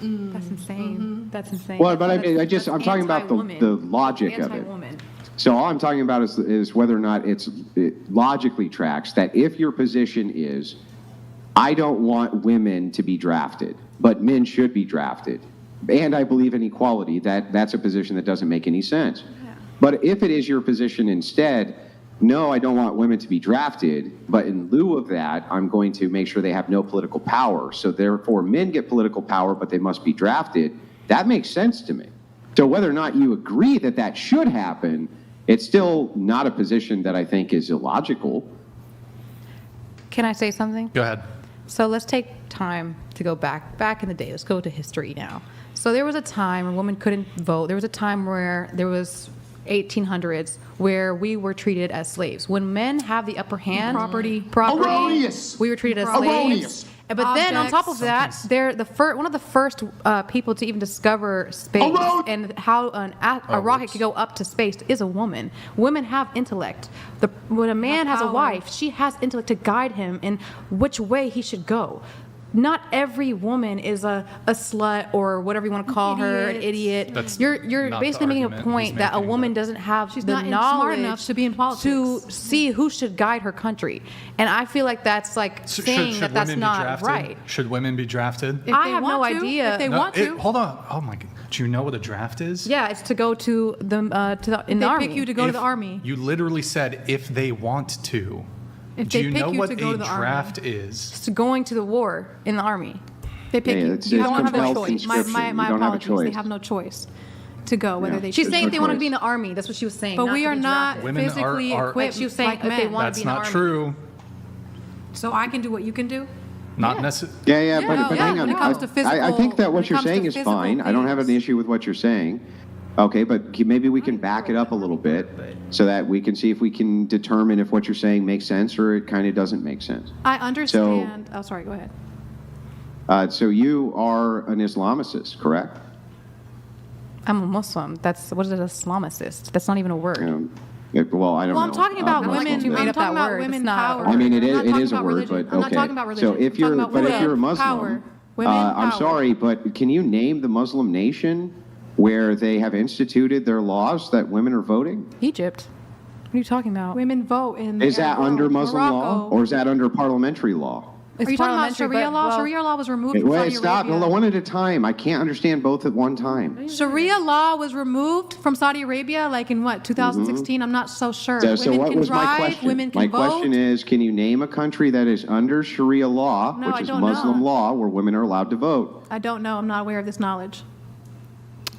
That's insane. Mm-hmm. That's insane. Well, but I'm talking about the logic of it. Anti-woman. So all I'm talking about is whether or not it logically tracks that if your position is, I don't want women to be drafted, but men should be drafted, and I believe in equality, that's a position that doesn't make any sense. Yeah. But if it is your position instead, no, I don't want women to be drafted, but in lieu of that, I'm going to make sure they have no political power. So therefore, men get political power, but they must be drafted. That makes sense to me. So whether or not you agree that that should happen, it's still not a position that I think is illogical. Can I say something? Go ahead. So let's take time to go back in the day. Let's go to history now. So there was a time when women couldn't vote. There was a time where there was 1800s where we were treated as slaves. When men have the upper hand, property, Erroneous. we were treated as Erroneous. slaves. But then on top of that, they're one of the first people to even discover space and how a rocket could go up to space is a woman. Women have intellect. When a man has a wife, she has intellect to guide him in which way he should go. Not every woman is a slut or whatever you want to call her, an idiot. You're basically making a point that a woman doesn't have the knowledge smart enough to be in politics to see who should guide her country. And I feel like that's like saying should that's women be not drafted? right. Should women be drafted? I have no idea. If they want to. Hold on. Oh my God. Do you know what a draft is? Yeah, it's to go to the in the They army. pick you to go to the army. You literally said if they want to. If Do they you pick know you what to go a to the army. draft is? It's going to the war in the army. They pick you. It's You don't have a compelled choice. My conscription. You don't have a apologies. They choice. have no choice to go whether Yeah. they She's choose. saying if they no want to choice. be in the army. That's what she was saying. But we to are be not drafted. Women physically are- equipped She was saying like if they men. want- That's be in the not army. true. So I can do what you can do? Not necessarily. Yeah, but yeah, hang on. when it comes to I think that when what it you're comes to saying is physical fine. I don't have an things. issue with what you're saying. Okay, but maybe we can back it up a little bit so that we can see if we can determine if what you're saying makes sense or it kind of doesn't make sense. I understand. Oh, sorry. Go ahead. So you are an Islamicist, correct? I'm a Muslim. What is an Islamicist? That's not even a word. Well, I don't know. Well, I'm talking about I'm women. you made I'm up talking that about word. women It's not- power. I mean, it I'm not is talking a about word, religion. but I'm not okay. talking about religion. So if I'm talking you're, about but if women you're a Muslim, power. Women I'm power. sorry, but can you name the Muslim nation where they have instituted their laws that women are voting? Egypt. What are you talking about? Women vote in. Is that under Muslim law Morocco. or is that under parliamentary law? It's Are you talking about parliamentary, Sharia but- law? well, Sharia law was removed from Wait, Saudi stop. Arabia. One at a time. I can't understand both at one time. Sharia law was removed from Saudi Arabia, like in what, 2016? I'm not so sure. So Women what can was my drive, question? women can My vote. question is, can you name a country that is under Sharia law, No, which I is don't Muslim know. law, where women are allowed to vote? I don't know. I'm not aware of this knowledge.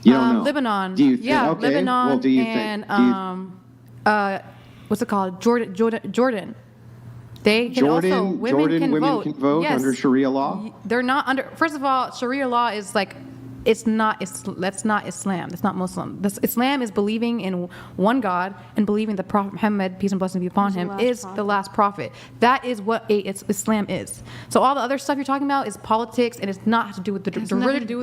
You don't know. Lebanon. Do you think? Yeah, Okay. Lebanon Well, do you and think? what's it called? Jordan. They can Jordan, also women can vote. Yes. under Sharia law. They're not under. First of all, Sharia law is like, that's not Islam. That's not Muslim. Islam is believing in one God and believing the Prophet Muhammad, peace and blessings be upon him, is the last prophet. That is what Islam is. So all the other stuff you're talking about is politics, and it's not to do with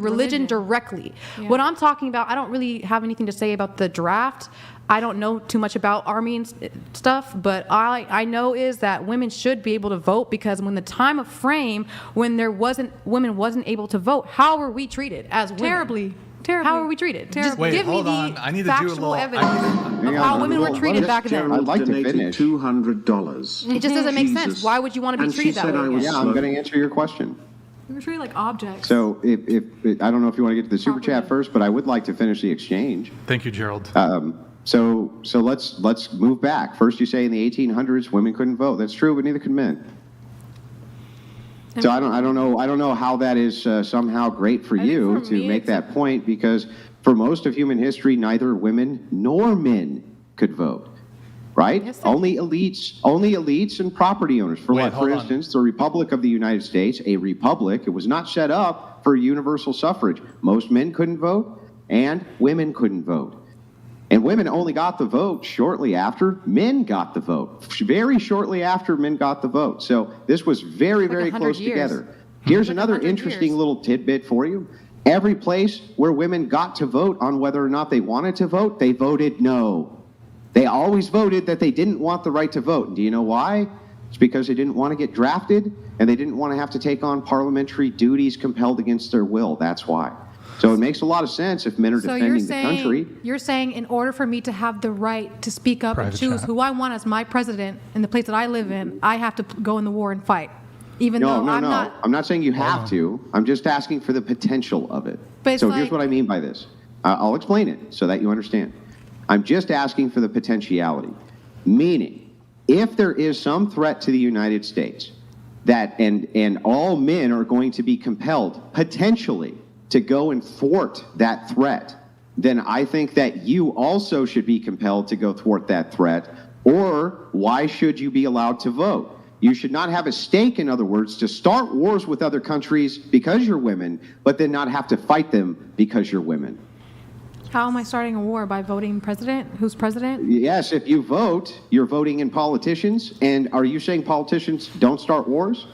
religion directly. Yeah. What I'm talking about, I don't really have anything to say about the draft. I don't know too much about army and stuff, but I know is that women should be able to vote, because when the time of frame when women wasn't able to vote, how were we treated as women? Terribly. How were we treated? Just Wait, give me hold the on. I need to do a factual little- evidence Hang of on, how women were let treated us- back then. I'd like to donated finish. $200. It just doesn't make sense. Jesus. Why would you want to be And she treated that said way? I was Yeah, I'm going to answer your question. We were treated like objects. So if I don't know if you want to get to the super chat first, but I would like to finish the exchange. Thank you, Gerald. So let's move back. First, you say in the 1800s women couldn't vote. That's true, but neither could men. So I don't know how that is somehow great for you for to me make it's that point, because for most of human history, neither women nor men could vote. Right? Yes, they Only elites and property owners. For Wait, what? hold For on. instance, the Republic of the United States, a republic, it was not set up for universal suffrage. Most men couldn't vote, and women couldn't vote. And women only got the vote shortly after men got the vote. Very shortly after men got the vote. So this was very, Like very 100 close years. together. Here's Like another 100 interesting years. little tidbit for you. Every place where women got to vote on whether or not they wanted to vote, they voted no. They always voted that they didn't want the right to vote. And do you know why? It's because they didn't want to get drafted and they didn't want to have to take on parliamentary duties compelled against their will. That's why. So it makes a lot of sense if men are defending the country. You're saying in order for me to have the right to speak up Private and choose chat. who I want as my president in the place that I live in, I have to go in the war and fight. Even though I'm not. I'm not saying you have to. I'm just asking for the potential of it. But it's So here's like- what I mean by this. I'll explain it so that you understand. I'm just asking for the potentiality. Meaning, if there is some threat to the United States, that and all men are going to be compelled, potentially, to go and thwart that threat, then I think that you also should be compelled to go thwart that threat. Or why should you be allowed to vote? You should not have a stake, in other words, to start wars with other countries because you're women, but then not have to fight them because you're women. How am I starting a war? By voting president? Who's president? Yes, if you vote, you're voting in politicians. And are you saying politicians don't start wars?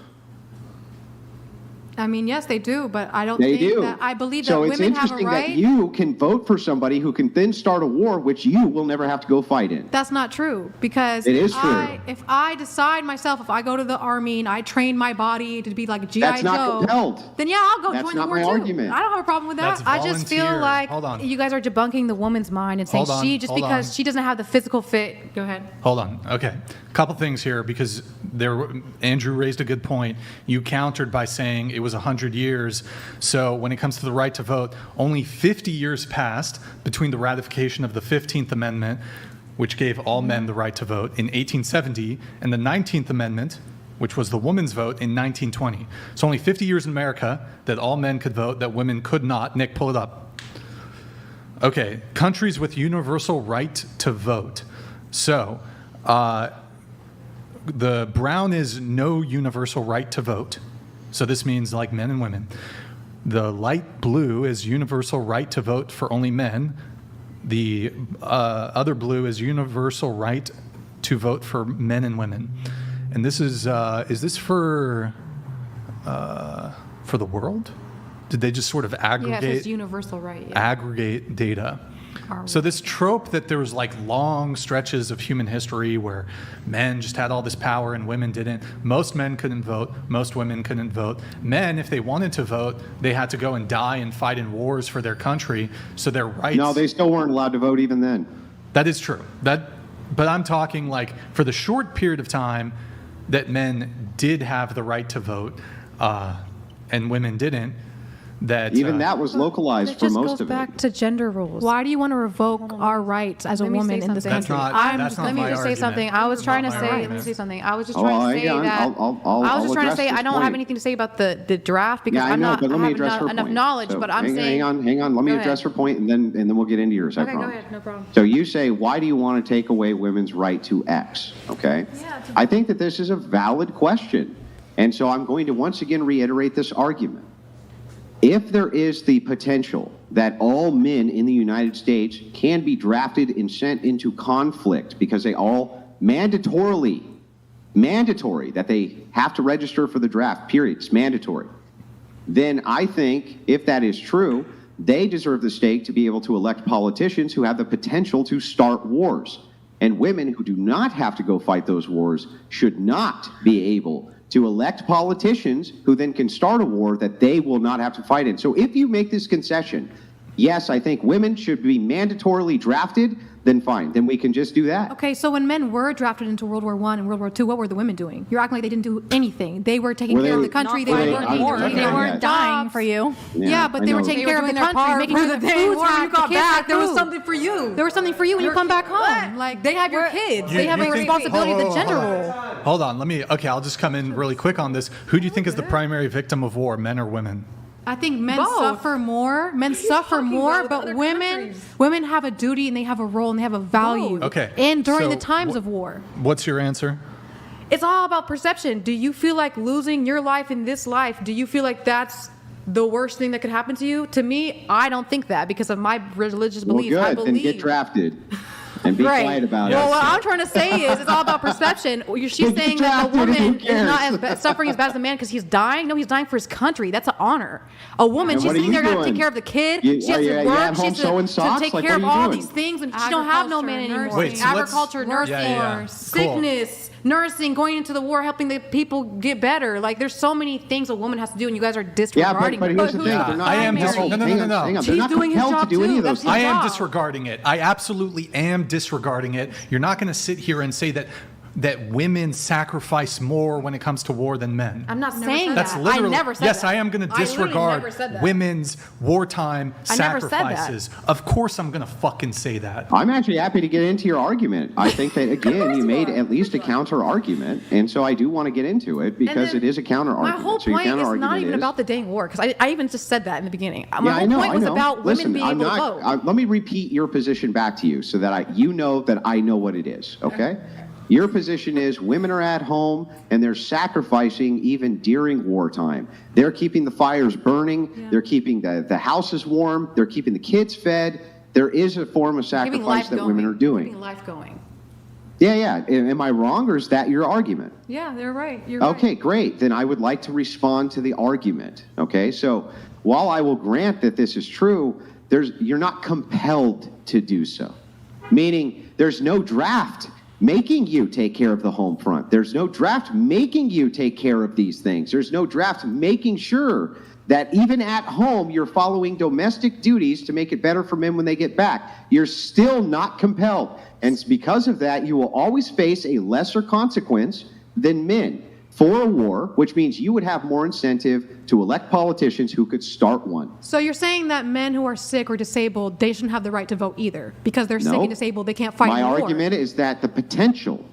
I mean, yes, they do, but I don't They think do. that. I believe that so it's women have a interesting right. that you can vote for somebody who can then start a war, which you will never have to go fight in. That's not true because It is true. If I decide myself, if I go to the army and I train my body to be like a GI That's not Joe, compelled. then yeah, I'll go That's join the not war my too. argument. I don't have a problem with that. That's I just feel volunteer. like Hold on. you guys are debunking the woman's mind and saying Hold on, she just hold because on. she doesn't have the physical fit. Go ahead. Hold on. Okay. Couple things here because Andrew raised a good point. You countered by saying it was 100 years. So when it comes to the right to vote, only 50 years passed between the ratification of the 15th Amendment, which gave all men the right to vote in 1870, and the 19th Amendment, which was the woman's vote in 1920. So only 50 years in America that all men could vote, that women could not. Nick, pull it up. Okay. Countries with universal right to vote. So, the brown is no universal right to vote. So this means like men and women. The light blue is universal right to vote for only men. The other blue is universal right to vote for men and women. And this is this for the world? Did they just sort of Yeah, aggregate? it's universal right. Yeah. Aggregate data. So this trope that there was like long stretches of human history where men just had all this power and women didn't. Most men couldn't vote. Most women couldn't vote. Men, if they wanted to vote, they had to go and die and fight in wars for their country. So their rights. No, they still weren't allowed to vote even then. That is true. But I'm talking like for the short period of time that men did have the right to vote and women didn't. Even that was localized It for just most goes of back it. to gender rules. Why do you want to revoke our rights as a Let me woman say in this something. country? That's not Let me my just say argument. something. I was trying to Not my say. Let me argument. say something. I was just Oh, trying to say hang on. that. I'll I was just trying to address say I this don't have point. anything to say about the draft because Yeah, I I'm know, not but let me have address her enough point. knowledge. So But I'm saying. hang on. Let me Go address ahead. her point, and then we'll get into yours. I Okay, go promise. ahead. No problem. So you say, why do you want to take away women's right to X? Okay. I think that this is a valid question, and so I'm going to once again reiterate this argument. If there is the potential that all men in the United States can be drafted and sent into conflict because they all mandatory that they have to register for the draft, period, it's mandatory, then I think if that is true, they deserve the stake to be able to elect politicians who have the potential to start wars. And women who do not have to go fight those wars should not be able to elect politicians who then can start a war that they will not have to fight in. So if you make this concession, yes, I think women should be mandatorily drafted, then fine. Then we can just do that. Okay, so when men were drafted into World War I and World War II, what were the women doing? You're acting like they didn't do anything. They were taking care of the country. They were working. They weren't dying for you. Yeah, but I they were know. taking They care were of the doing their country, part making for sure the the day food war. had You got kids back, had there was food. something for you. There was something for you when you come back home. Like they have your kids. They have a responsibility of the gender role. Hold on. I'll just come in really quick on this. Who do you think is the primary victim of war, men or women? I think men Both. suffer more. Men suffer talking more, about but other women countries? have a duty and they have a role and they have a value. Okay. And during So the times wh- of war. What's your answer? It's all about perception. Do you feel like losing your life in this life? Do you feel like that's the worst thing that could happen to you? To me, I don't think that because of my religious Well, beliefs. I good. believe. Then get drafted and be Right. quiet about Well, it. what I'm trying to say is it's all about perception. She's Get saying that the drafted, who woman is not cares? as suffering as bad as the man because he's dying. No, he's dying for his country. That's an honor. A woman, And she's what are sitting you there to doing? take care of the kid. You- she has are you to at work. She home has sewing to socks? take Like, care what of are you all doing? these things, and she don't have no man Agriculture, anymore. nursing. Wait, so let's- Agriculture, nursing, Yeah. Cool. sickness, nursing, going into the war, helping the people get better. Like, there's so many things a woman has to do, and you guys are Yeah, disregarding but it. here's the thing. They're not, I am hang on, no. hang on. He's They're not doing his compelled job to do any too. of those That's things. I am job. disregarding it. I absolutely am disregarding it. You're not going to sit here and say that women sacrifice more when it comes to war than men. I'm not Never saying said that. That's literally, I never said yes, that. I am going to I literally disregard never said that. women's wartime I never said that. sacrifices. Of course I'm going to fucking say that. I'm actually happy to get into your argument. I think that, again, you made at least a counter argument, and so I do want to get into it because then it is a counter argument. My whole So your point is counter not argument even is- about the dang war, because I even just said that in the beginning. My Yeah, I whole know, point I was know. about Listen, women being I'm able not, to vote. let me repeat your position back to you so that you know that I know what it is, okay? Your position is women are at home and they're sacrificing even during wartime. They're keeping the fires burning. Yeah. They're keeping the houses warm. They're keeping the kids fed. There is a form of Keeping sacrifice life that going. women are doing. Keeping life going. Yeah. Am I wrong, or is that your argument? Yeah, they're right. You're Okay, right. great. Then I would like to respond to the argument. Okay, so while I will grant that this is true, you're not compelled to do so. Meaning, there's no draft making you take care of the home front. There's no draft making you take care of these things. There's no draft making sure that even at home you're following domestic duties to make it better for men when they get back. You're still not compelled. And because of that, you will always face a lesser consequence than men for a war, which means you would have more incentive to elect politicians who could start one. So you're saying that men who are sick or disabled, they shouldn't have the right to vote either because they're sick No. and disabled, they can't fight My in the war. argument is that the potential,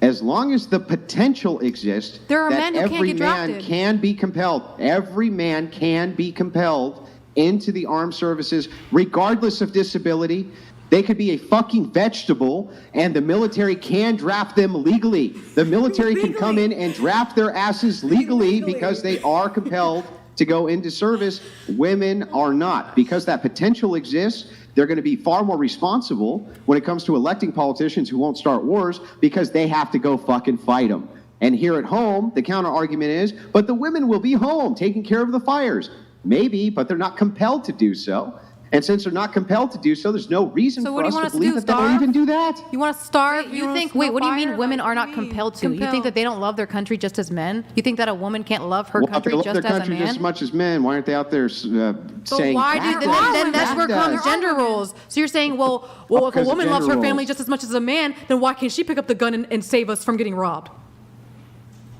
as long as the potential exists, There are that men who can't every get man drafted. can be compelled. Every man can be compelled into the armed services, regardless of disability. They could be a fucking vegetable, and the military can draft them legally. The military can come in and draft their asses legally because they are compelled to go into service. Women are not. Because that potential exists, they're going to be far more responsible when it comes to electing politicians who won't start wars because they have to go fucking fight them. And here at home, the counter argument is, but the women will be home taking care of the fires. Maybe, but they're not compelled to do so. And since they're not compelled to do so, there's no reason So for what do us you want to us to believe do, that they'll starve? even do that. You want to starve? You want think, us to wait, go what do you mean fire? women Like, are what not do you mean? compelled to? You think that they don't love their country just as men? You think that a woman can't love her Well, if they country love just their as a country man? just as much as men, why aren't they out there saying, why do "Back then us, that's back where comes us"? gender roles. So you're saying, well, if a because of woman loves her gender family roles. just as much as a man, then why can't she pick up the gun and save us from getting robbed?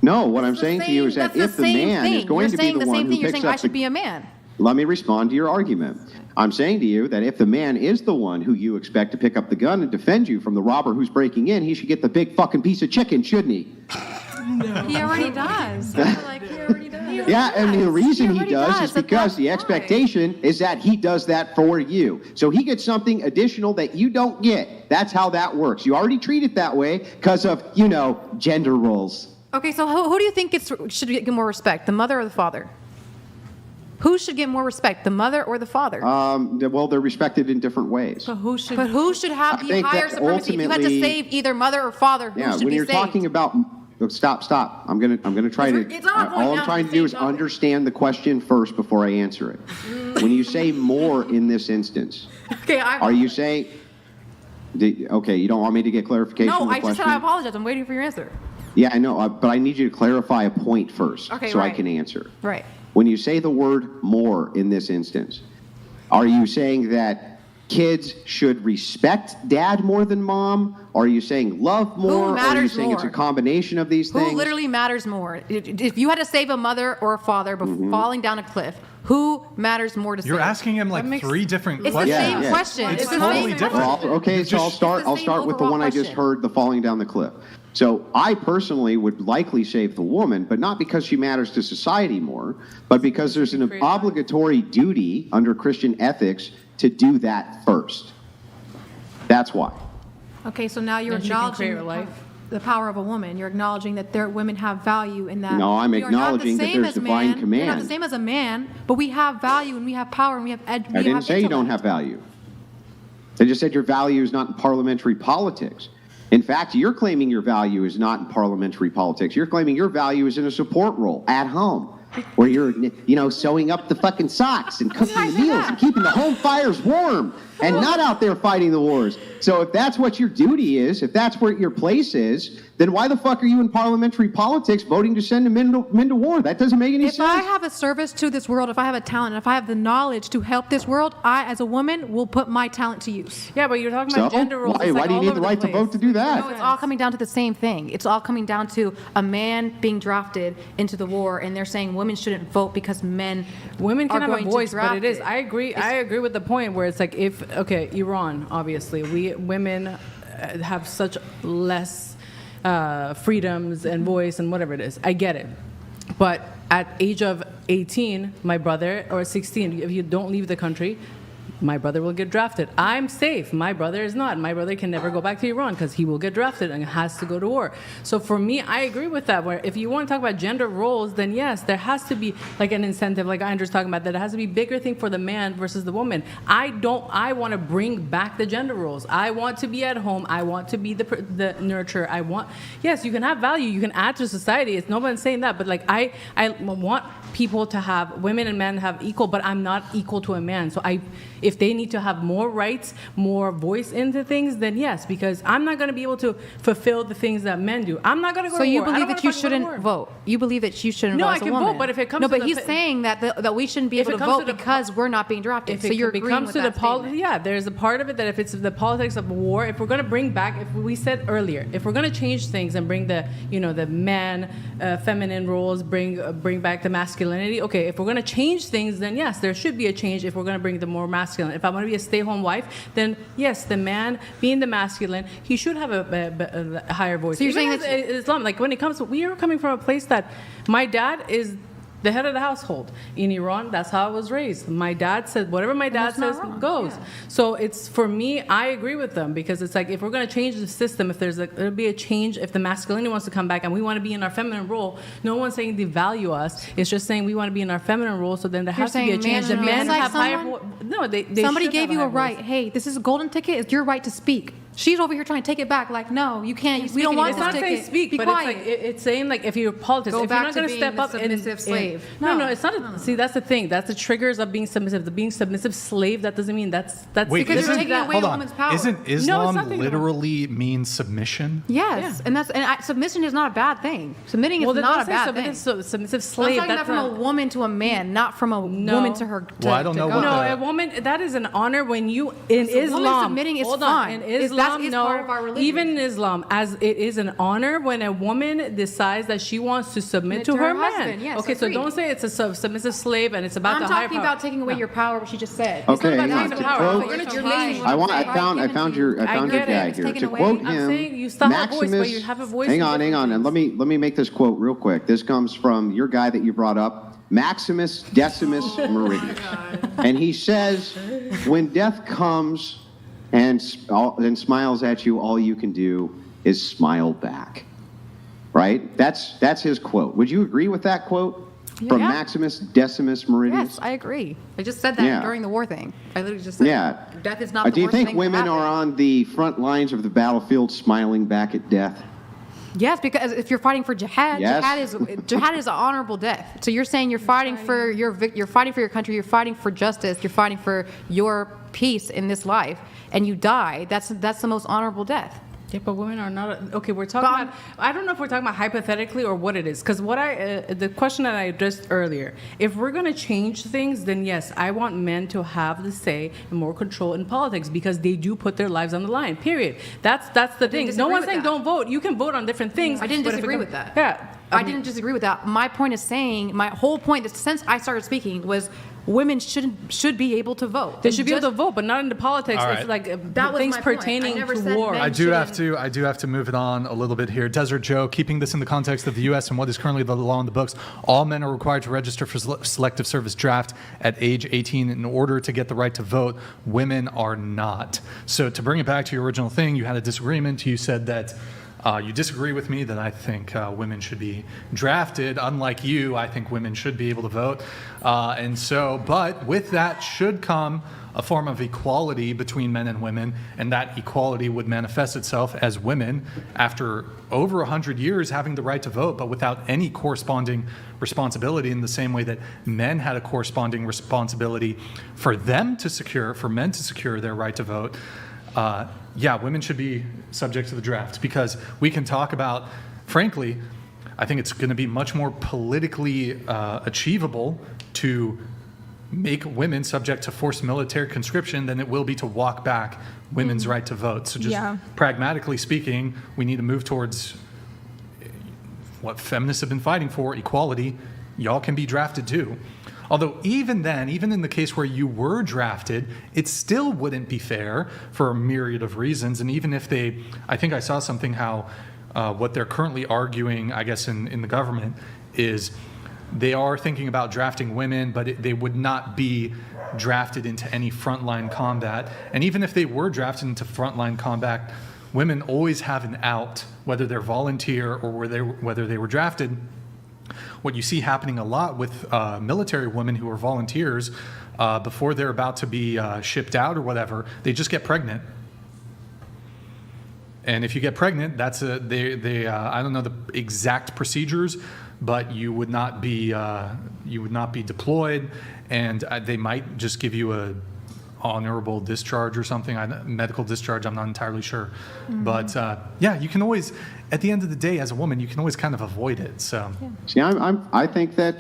No, what I'm saying to you is that That's if the man is going you're to be saying the the one same who thing. You're picks saying I up should the... be a man. Let me respond to your argument. I'm saying to you that if the man is the one who you expect to pick up the gun and defend you from the robber who's breaking in, he should get the big fucking piece of chicken, shouldn't he? He already does. Like, he already does. Yeah, and the reason he already does does, is so because that's the why. expectation is that he does that for you. So he gets something additional that you don't get. That's how that works. You already treat it that way because of, gender roles. Okay, so who do you think should get more respect, the mother or the father? Who should get more respect, the mother or the father? Well, they're respected in different ways. But who should? But who should have I the think higher that supremacy? If you had to ultimately- save either mother or father, who Yeah, should when be you're saved? talking about stop. I'm gonna try to. It's all going All down I'm trying to to the do is same topic. understand the question first before I answer it. When you say more in this instance, Okay, are you saying? Okay, you don't want me to get clarification No, on the I just question? said I apologize. I'm waiting for your answer. Yeah, I know, but I need you to clarify a point first, Okay, so I right. can answer. Right. When you say the word more in this instance, are you saying that kids should respect dad more than mom? Are you saying love more? Or are you matters saying it's a more? combination of these Who things? literally matters more? If you had to save a mother or a father before Mm-hmm. falling down a cliff, who matters more to You're save? asking him like makes- three different It's the questions. same Yeah. question. It's the totally same different. question. Okay, so I'll start the same with the one I just overall heard, the falling down the cliff. So I personally would likely save the woman, but not because she matters to society more, but because there's an obligatory duty under Christian ethics to do that first. That's why. Okay, so now you're Then she can acknowledging create her life. the power of a woman. You're acknowledging that women have value in that. No, I'm you're not the acknowledging that same there's as divine man. You're not command. the same as a man, but we have value and we have power and we have I didn't say you don't have value. I just said your value is not in parliamentary politics. In fact, you're claiming your value is not in parliamentary politics. You're claiming your value is in a support role at home, where you're, sewing up the fucking socks and cooking the meals and keeping the home fires warm and not out there fighting the wars. So if that's what your duty is, if that's where your place is, then why the fuck are you in parliamentary politics voting to send men to war? That doesn't make any If sense. I have a service to this world, if I have a talent, if I have the knowledge to help this world, I, as a woman, will put my talent to use. Yeah, but you're talking about gender roles. Why do you need the right to vote to do that? No, it's all coming down to the same thing. It's all coming down to a man being drafted into the war, and they're saying women shouldn't vote because men Women can are have a going to voice, but draft it is. it. I agree. I agree with the point where it's like Iran, obviously, women have such less freedoms and voice and whatever it is. I get it, but at age of 18, my brother, or 16, if you don't leave the country, my brother will get drafted. I'm safe. My brother is not. My brother can never go back to Iran because he will get drafted and has to go to war. So for me, I agree with that. Where if you want to talk about gender roles, then yes, there has to be like an incentive, like Andrew's talking about, that it has to be a bigger thing for the man versus the woman. I want to bring back the gender roles. I want to be at home. I want to be the nurturer. Yes, you can have value. You can add to society. It's nobody's saying that, but like I want people to have, women and men have equal, but I'm not equal to a man. So if they need to have more rights, more voice into things, then yes, because I'm not going to be able to fulfill the things that men do. I'm not going to go So to you war. I believe don't that you wanna fucking go to shouldn't war. vote? You believe that you shouldn't No, vote I as a can vote, woman? but if it comes no, to but the he's saying that we shouldn't be if able it to comes vote to the- because we're not being drafted. If So it you're agreeing becomes with to the that statement. yeah, there's a part of it that if it's the politics of war, if we're going to bring back, if we said earlier, if we're going to change things and bring the man, feminine roles, bring back the masculinity. Okay, if we're going to change things, then yes, there should be a change. If we're going to bring the more masculine, if I'm going to be a stay-home wife, then yes, the man being the masculine, he should have a higher voice. So you're Even saying as Islam, like when it comes to, we are coming from a place that my dad is the head of the household. In Iran, that's how I was raised. My dad said, whatever my dad that's not says wrong, goes. yeah. So it's, for me, I agree with them because it's like, if we're going to change the system, if there'll be a change, if the masculinity wants to come back and we want to be in our feminine role, no one's saying devalue us. It's just saying we want to be in our feminine role, so then there has to be a saying change. men The should be men like have higher someone- no, they Somebody should gave have you a higher right. voice. Hey, this is a golden ticket. It's your right to speak. She's over here trying to take it back. Like, no, you can't. We don't want It's this not saying ticket. speak, Be but quiet. it's like it's saying like if you're politics, Go if you're back not to going to being step the up submissive slave. No, it's not. See, that's the thing. That's the triggers of being submissive. The being submissive slave. That doesn't mean that's Wait, Because you're isn't- taking away hold a on. woman's power. Isn't not Islam taking away- literally means submission? Yes, and submission is not a bad thing. Submitting is well, not a bad thing. submissive I'm slave. talking about from a woman to a man, not from a woman to her. Well, I don't know what No, the- a woman, that is an honor when you, in So woman Islam. submitting is hold fine. On, in That's Islam, no. part of our religion. Even in Islam, as it is an honor when a woman decides that she wants to submit to her man. husband, yes, okay, so agreed. don't say it's a submissive slave and it's about I'm the higher talking power. about taking away your power, what she just said. Okay, It's not hang about on. taking To power. quote- You're You're lying. naming I one found your I get guy it. here. Taken To away. quote I'm him, saying you still have a voice, but you have a voice Hang in on. different Let me make this quote real quick. This comes from your guy that you brought up, Maximus Decimus Meridius, and he says, "When death comes and smiles at you, all you can do is smile back." Right? That's his quote. Would you agree with that quote from Yeah. Maximus Decimus Meridius? Yes, I agree. I just said that Yeah. during the war thing. I literally just said Yeah. death is not the Do you worst think thing to women happen. are on the front lines of the battlefield smiling back at death? Yes, because if you're fighting for jihad, Yes. jihad is an honorable death. So you're saying you're fighting for you're fighting for your country, you're fighting for justice, you're fighting for your peace in this life, and you die. That's the most honorable death. Yeah, but women are not. Okay, we're talking But- about. I don't know if we're talking about hypothetically or what it is. Because the question that I addressed earlier, if we're going to change things, then yes, I want men to have the say and more control in politics because they do put their lives on the line. Period. That's the thing. No disagree one's with saying that. don't vote. You can vote on different things. I didn't but if it disagree comes- with that. Yeah, I didn't disagree with that. My point is saying, my whole point since I started speaking was women should be able to vote. They should be able to vote, but not into politics. All It's right. like That was things my point. I pertaining never to said war. men I do have to move it on a little bit here. Desert Joe, keeping this in the context of the U.S. and what is currently the law in the books, all men are required to register for selective service draft at age 18 in order to get the right to vote. Women are not. So to bring it back to your original thing, you had a disagreement. You said that you disagree with me that I think women should be drafted. Unlike you, I think women should be able to vote. But with that should come a form of equality between men and women, and that equality would manifest itself as women, after over 100 years, having the right to vote, but without any corresponding responsibility, in the same way that men had a corresponding responsibility for men to secure their right to vote. yeah, women should be subject to the draft because we can talk about, frankly, I think it's going to be much more politically achievable to make women subject to forced military conscription than it will be to walk back women's right to vote. So just pragmatically speaking, we need to move towards what feminists have been fighting for, equality. Y'all can be drafted too. Although even then, even in the case where you were drafted, it still wouldn't be fair for a myriad of reasons. And even if they, I think I saw something how what they're currently arguing, I guess, in the government is they are thinking about drafting women, but they would not be drafted into any frontline combat. And even if they were drafted into frontline combat, women always have an out, whether they're volunteer or whether they were drafted. What you see happening a lot with military women who are volunteers, before they're about to be shipped out or whatever, they just get pregnant. And if you get pregnant, that's I don't know the exact procedures, but you would not be deployed, and they might just give you a honorable discharge or something, medical discharge. I'm not entirely sure, but yeah, you can always, at the end of the day, as a woman, you can always kind of avoid it. So, see, I think that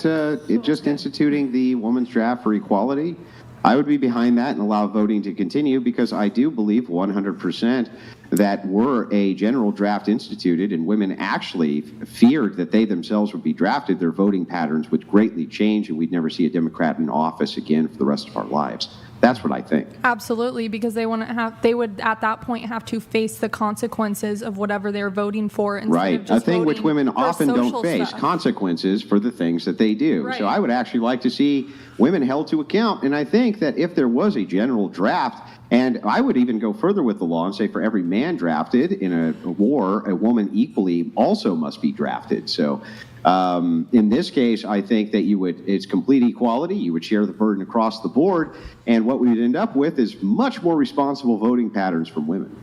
just instituting the women's draft for equality, I would be behind that and allow voting to continue because I do believe 100% that were a general draft instituted and women actually feared that they themselves would be drafted, their voting patterns would greatly change and we'd never see a Democrat in office again for the rest of our lives. That's what I think. Absolutely, because they would at that point have to face the consequences of whatever they're voting for. Right, a thing which women often don't face, consequences for the things that they do. Right. So I would actually like to see women held to account, and I think that if there was a general draft, and I would even go further with the law and say for every man drafted in a war, a woman equally also must be drafted. So in this case, I think that it's complete equality. You would share the burden across the board. And what we would end up with is much more responsible voting patterns from women.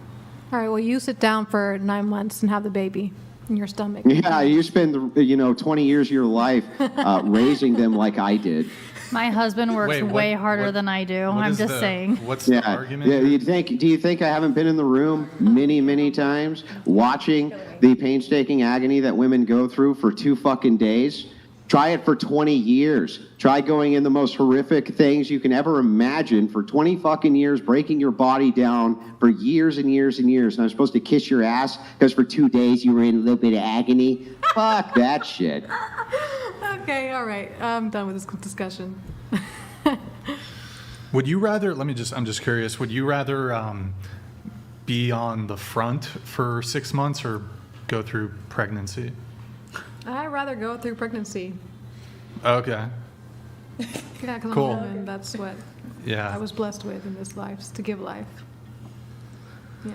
All right, well, you sit down for 9 months and have the baby in your stomach. Yeah, you spend 20 years of your life raising them like I did. My husband works way harder than I do. I'm just saying. What's the argument? Yeah, do you think I haven't been in the room many times watching the painstaking agony that women go through for 2 fucking days? Try it for 20 years. Try going in the most horrific things you can ever imagine for 20 fucking years, breaking your body down for years and years and years. And I'm supposed to kiss your ass because for 2 days you were in a little bit of agony? Fuck that shit. Okay, all right. I'm done with this discussion. Would you rather, I'm just curious, would you rather be on the front for 6 months or go through pregnancy? I'd rather go through pregnancy. Okay. Yeah, because Cool. I'm a woman. That's what I was blessed with in this life, is to give life. Yeah.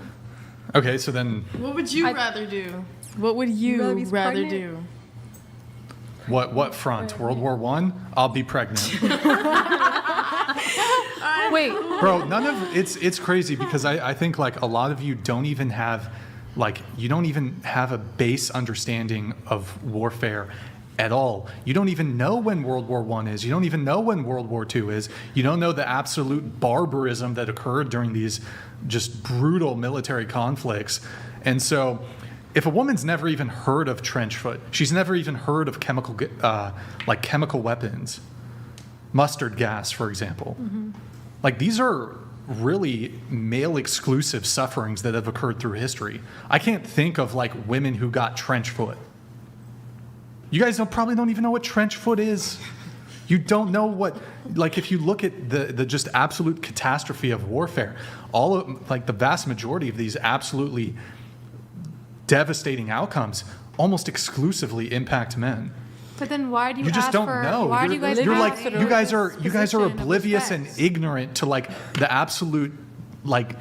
Okay, so then What would you rather do? What would you rather do? what front? World War I? I'll be pregnant. Wait, Bro, it's crazy because I think like a lot of you don't even have a base understanding of warfare at all. You don't even know when World War I is. You don't even know when World War II is. You don't know the absolute barbarism that occurred during these just brutal military conflicts. And so if a woman's never even heard of trench foot, she's never even heard of chemical weapons, mustard gas, for example. Mm-hmm. Like these are really male-exclusive sufferings that have occurred through history. I can't think of like women who got trench foot. You guys probably don't even know what trench foot is. You don't know what, like if you look at the just absolute catastrophe of warfare, the vast majority of these absolutely devastating outcomes almost exclusively impact men. But then why do you just ask don't for, know. Why do you guys you're ask like for you guys are this oblivious and respect? ignorant to like the absolute like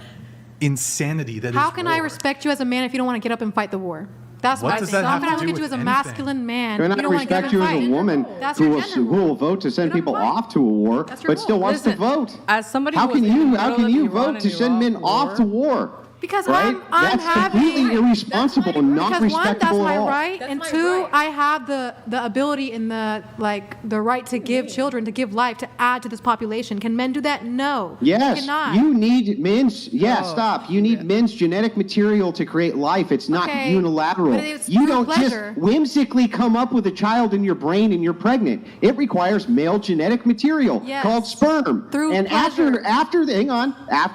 insanity that is How can I war. respect you as a man if you don't want to get up and fight the war? That's what I does think. that How have can I to do look at you with as a anything? masculine man? And if I you don't want to get up respect and you as fight? a woman That's who your will, gender who will role. vote to send You don't people fight. off to a war, That's your but still role. wants to Listen, vote. as somebody How who can was in the you middle of vote Iran to and send men Iraq off to war? Because right? I'm That's having completely irresponsible and not because one, that's respectable my at all. right, That's and my two, right. I have the ability and the right to give children, to give life, to add to this population. Can men do that? No. Yes, They cannot. you need men's. Stop. You need men's genetic material to create life. It's not Okay, unilateral. but it's You through don't pleasure. just whimsically come up with a child in your brain and you're pregnant. It requires male genetic material Yes. called sperm. Through and pleasure. after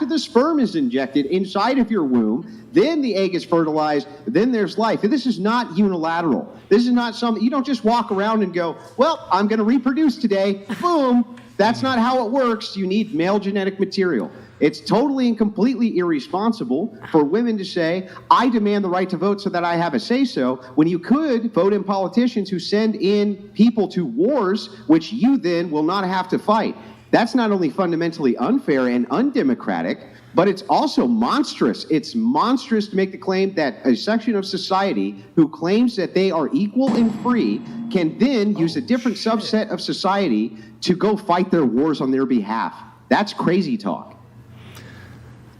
the sperm is injected inside of your womb, then the egg is fertilized, then there's life. And this is not unilateral. This is not something, you don't just walk around and go, well, I'm going to reproduce today. Boom. That's not how it works. You need male genetic material. It's totally and completely irresponsible for women to say, I demand the right to vote so that I have a say-so, when you could vote in politicians who send in people to wars, which you then will not have to fight. That's not only fundamentally unfair and undemocratic, but it's also monstrous. It's monstrous to make the claim that a section of society who claims that they are equal and free can then use a different subset of society to go fight their wars on their behalf. That's crazy talk.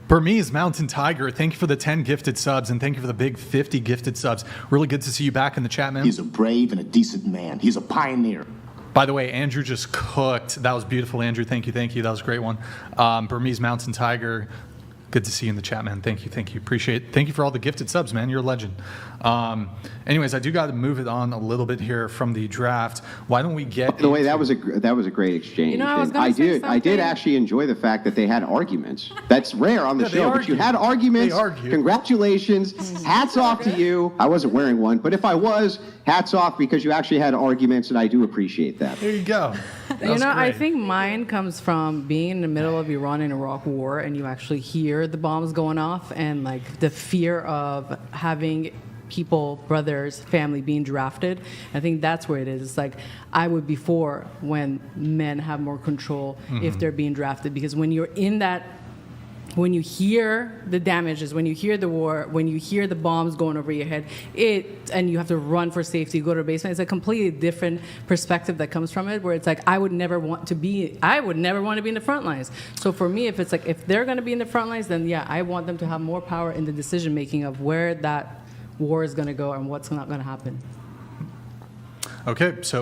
Burmese Mountain Tiger, thank you for the 10 gifted subs, and thank you for the big 50 gifted subs. Really good to see you back in the chat, man. He's a brave and a decent man. He's a pioneer. By the way, Andrew just cooked. That was beautiful, Andrew. Thank you. That was a great one. Burmese Mountain Tiger, good to see you in the chat, man. Thank you. Appreciate it. Thank you for all the gifted subs, man. You're a legend. Anyways, I do got to move it on a little bit here from the draft. Why don't we get? By the way, that was a great exchange. You know, I was And gonna say I did something. actually enjoy the fact that they had arguments. That's rare on the Yeah, they show, but argued. you had arguments. They argued. Congratulations. Hats off to you. I wasn't wearing one, but if I was, hats off, because you actually had arguments, and I do appreciate that. There you go. You know, I think mine comes from being in the middle of Iran and Iraq war, and you actually hear the bombs going off, and like the fear of having people, brothers, family being drafted. I think that's where it is. It's like I would be for when men have more control if they're being drafted, because when you're in that, when you hear the damages, when you hear the war, when you hear the bombs going over your head, and you have to run for safety, go to a basement, it's a completely different perspective that comes from it, where it's like, I would never want to be in the front lines. So for me, if it's like, if they're going to be in the front lines, then yeah, I want them to have more power in the decision making of where that war is going to go and what's not going to happen. Okay, so